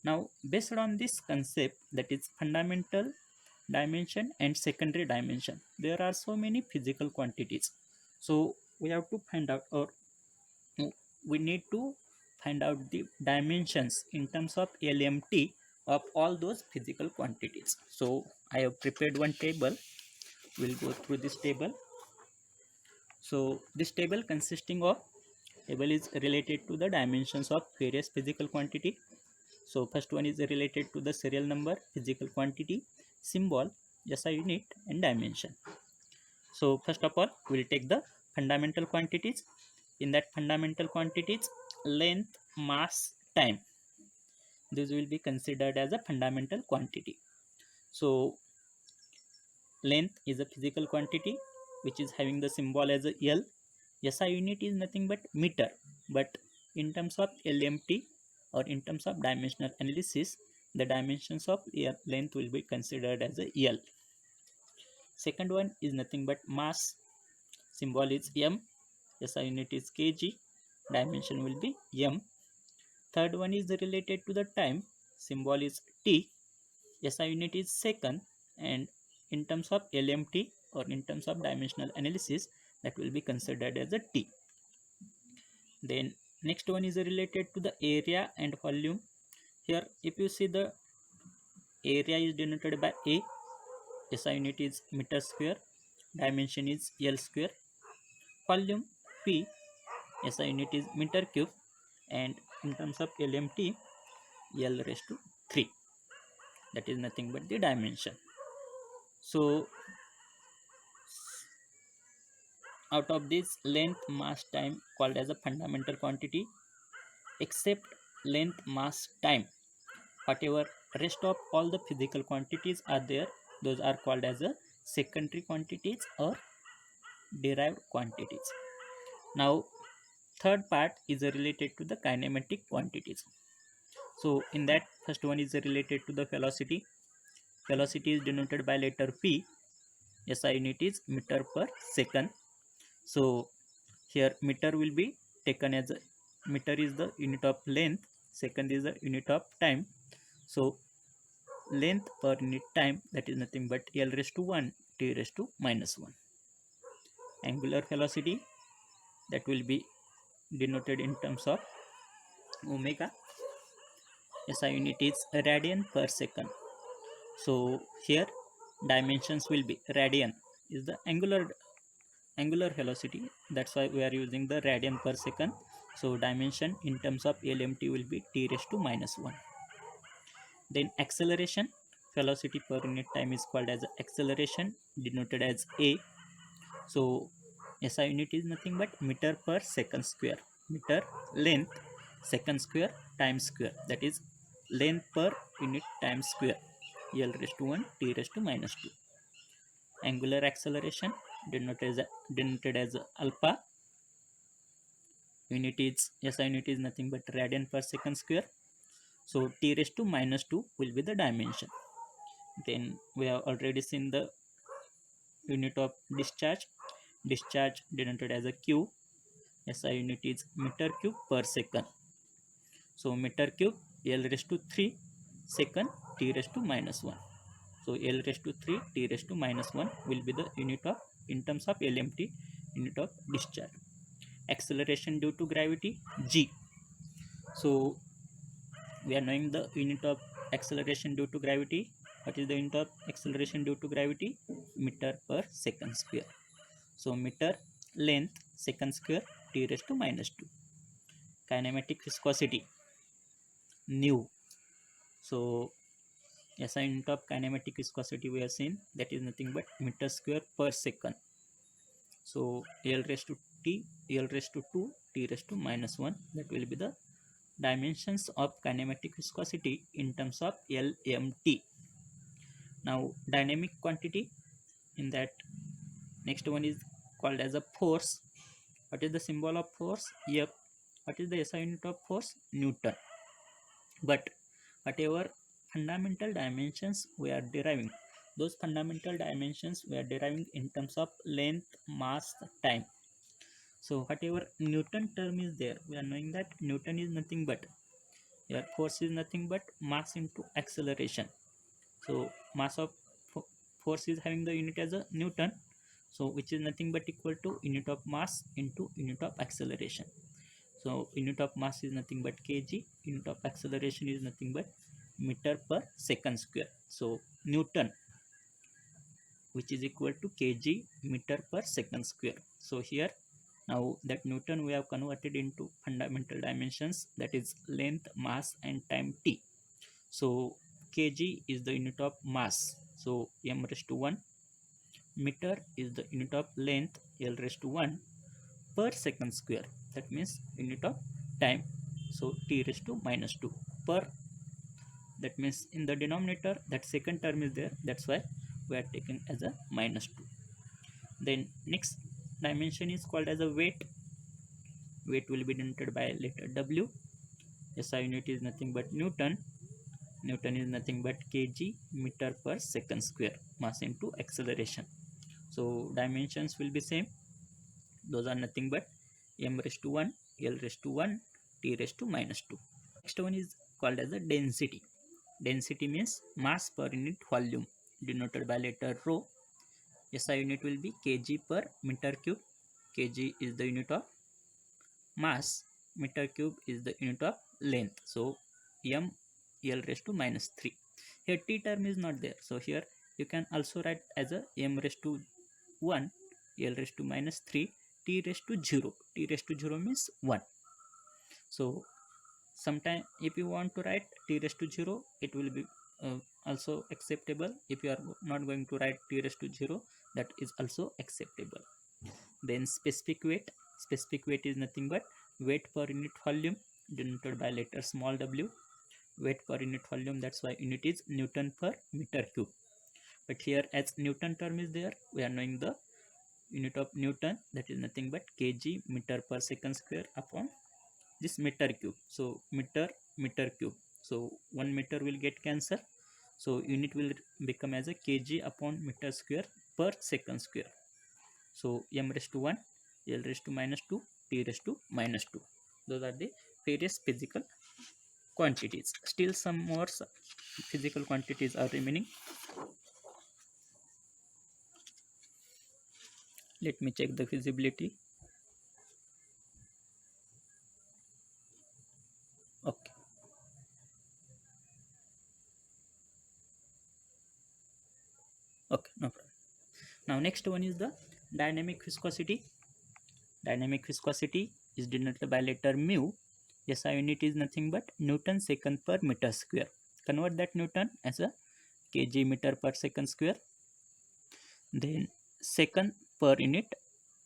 Now based on this concept, that is fundamental dimension and secondary dimension, there are so many physical quantities. So we have to find out, or we need to find out the dimensions in terms of LMT of all those physical quantities. So I have prepared one table. We'll go through this table. So this table consisting of table is related to the dimensions of various physical quantity. So first one is related to the serial number, physical quantity, symbol, SI unit and dimension. So first of all, we'll take the fundamental quantities. In that fundamental quantities, length, mass, time, this will be considered as a fundamental quantity. So length is a physical quantity which is having the symbol as a L. SI unit is nothing but meter, but in terms of LMT or in terms of dimensional analysis, the dimensions of length will be considered as a L. Second one is nothing but mass, symbol is M, SI unit is kg, dimension will be M. Third one is related to the time, symbol is T, SI unit is second, and in terms of LMT or in terms of dimensional analysis, that will be considered as a T. Then next one is related to the area and volume. Here if you see, the area is denoted by A, SI unit is meter square, dimension is L square. Volume P, SI unit is meter cube, and in terms of LMT, L raised to 3, that is nothing but the dimension. So out of this, length, mass, time called as a fundamental quantity, except length, mass, time, whatever rest of all the physical quantities are there, those are called as a secondary quantities or derived quantities. Now third part is related to the kinematic quantities. So in that, first one is related to the velocity. Velocity is denoted by letter P, SI unit is meter per second. So here meter will be taken as a, meter is the unit of length, second is the unit of time. So length per unit time, that is nothing but L raised to 1 T raised to minus 1. Angular velocity, that will be denoted in terms of omega, SI unit is radian per second. So here dimensions will be radian is the angular velocity, that's why we are using the radian per second. So dimension in terms of LMT will be T raised to minus 1. Then acceleration, velocity per unit time is called as acceleration, denoted as A. So SI unit is nothing but meter per second square, meter length second square time square, that is length per unit time square, L raised to 1 T raised to minus 2. Angular acceleration denoted as alpha, unit is SI unit is nothing but radian per second square. So T raised to minus 2 will be the dimension. Then we have already seen the unit of discharge. Discharge denoted as a Q. SI unit is meter cube per second. So meter cube L raised to 3 second T raised to minus 1. So L raised to 3 T raised to minus 1 will be the unit of, in terms of LMT, unit of discharge. Acceleration due to gravity G. So we are knowing the unit of acceleration due to gravity. What is the unit of acceleration due to gravity? Meter per second square. So meter length second square T raised to minus 2. Kinematic viscosity nu. So SI unit of kinematic viscosity we have seen, that is nothing but meter square per second. So L raised to T, L raised to 2 T raised to minus 1, that will be the dimensions of kinematic viscosity in terms of LMT. Now dynamic quantity, in that next one is called as a force. What is the symbol of force? F. What is the SI unit of force? Newton. But whatever fundamental dimensions we are deriving, those fundamental dimensions we are deriving in terms of length, mass, time. So whatever Newton term is there, we are knowing that Newton is nothing but Here force is nothing but mass into acceleration. So mass of force is having the unit as a Newton, so which is nothing but equal to unit of mass into unit of acceleration. So unit of mass is nothing but kg, unit of acceleration is nothing but meter per second square. So Newton, which is equal to kg meter per second square. So here now that Newton we have converted into fundamental dimensions, that is length, mass and time t. So kg is the unit of mass, so m raised to 1. Meter is the unit of length, l raised to 1 per second square, that means unit of time, so t raised to minus 2 per, that means in the denominator that second term is there, that's why we are taking as a minus 2. Then next dimension is called as a weight. Weight will be denoted by letter w. SI unit is nothing but Newton. Newton is nothing but kg meter per second square, mass into acceleration. So dimensions will be same, those are nothing but m raised to 1, l raised to 1, t raised to minus 2. Next one is called as a density. Density means mass per unit volume, denoted by letter rho. SI unit will be kg per meter cube. Kg is the unit of mass, meter cube is the unit of length. So m l raised to minus 3. Here t term is not there. So here you can also write as a m raised to 1, l raised to minus 3, t raised to 0. T raised to 0 means 1. So sometime if you want to write t raised to 0, it will be also acceptable. If you are not going to write t raised to 0, that is also acceptable. Then specific weight. Specific weight is nothing but weight per unit volume, denoted by letter small w. Weight per unit volume, that's why unit is Newton per meter cube. But here as Newton term is there, we are knowing the unit of Newton, that is nothing but kg meter per second square upon this meter cube. So meter cube, so 1 meter will get cancelled, so unit will become as a kg upon meter square per second square. So m raised to 1, l raised to minus 2, t raised to minus 2. Those are the various physical quantities. Still some more physical quantities are remaining. Let me check the feasibility. Okay. Okay, no problem. Now next one is the dynamic viscosity. Dynamic viscosity is denoted by letter mu. SI unit is nothing but Newton second per meter square. Convert that Newton as a kg meter per second square. Then second per unit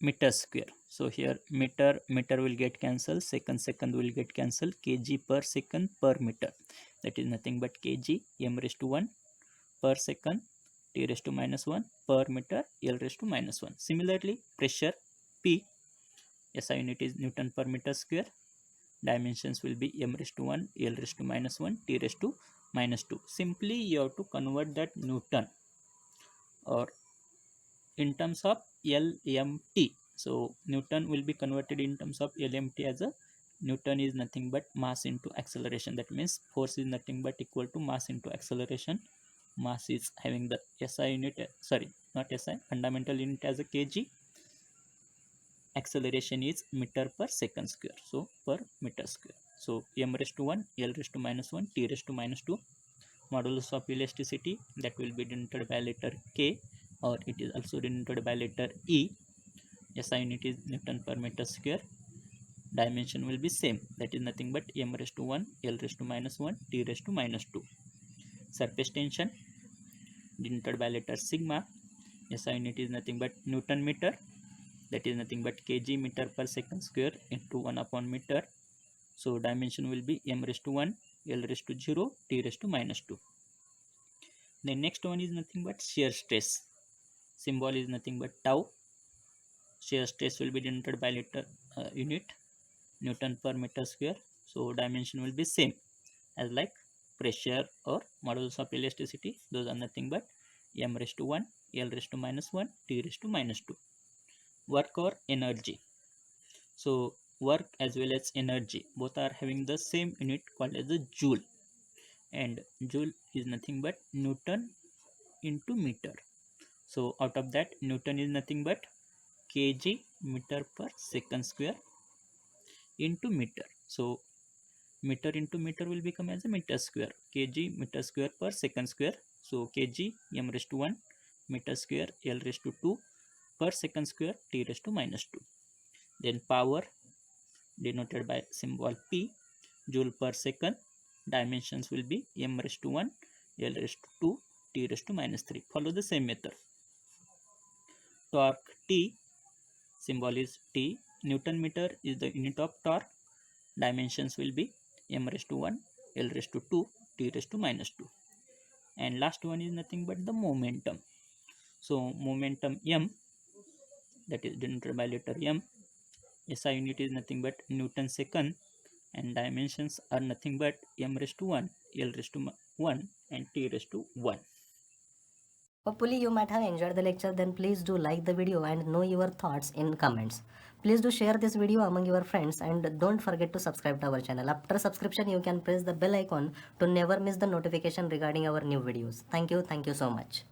meter square. So here meter will get cancelled, second will get cancelled, kg per second per meter, that is nothing but kg m raised to 1 per second, t raised to minus 1 per meter, l raised to minus 1. Similarly pressure P, SI unit is Newton per meter square. Dimensions will be m raised to 1, l raised to minus 1, t raised to minus 2. Simply you have to convert that Newton or in terms of LMT. So Newton will be converted in terms of LMT as a Newton is nothing but mass into acceleration. That means force is nothing but equal to mass into acceleration. Mass is having the SI unit, sorry, not SI, fundamental unit as a kg. Acceleration is meter per second square. So per meter square. So m raised to 1, l raised to minus 1, t raised to minus 2. Modulus of elasticity, that will be denoted by letter K, or it is also denoted by letter E. SI unit is Newton per meter square. Dimension will be same, that is nothing but m raised to 1, l raised to minus 1, t raised to minus 2. Surface tension denoted by letter sigma. SI unit is nothing but Newton meter, that is nothing but kg meter per second square into 1 upon meter. So dimension will be m raised to 1, l raised to 0, t raised to minus 2. The next one is nothing but shear stress. Symbol is nothing but tau. Shear stress will be denoted by letter unit Newton per meter square. So dimension will be same as like pressure or modulus of elasticity. Those are nothing but m raised to 1, l raised to minus 1, t raised to minus 2. Work or energy. So work as well as energy, both are having the same unit called as a joule, and joule is nothing but Newton into meter. So out of that, Newton is nothing but kg meter per second square into meter. So meter into meter will become as a meter square, kg meter square per second square. So kg m raised to 1, meter square l raised to 2, per second square t raised to minus 2. Then power denoted by symbol P, joule per second. Dimensions will be m raised to 1, l raised to 2, t raised to minus 3. Follow the same method. Torque T, symbol is T. Newton meter is the unit of torque. Dimensions will be m raised to 1, l raised to 2, t raised to minus 2. And last one is nothing but the momentum. So momentum m, that is denoted by letter m. SI unit is nothing but Newton second, and dimensions are nothing but m raised to 1, l raised to 1, and t raised to 1. Hopefully you might have enjoyed the lecture. Then please do like the video and know your thoughts in comments. Please do share this video among your friends and don't forget to subscribe to our channel. After subscription you can press the bell icon to never miss the notification regarding our new videos. Thank you so much.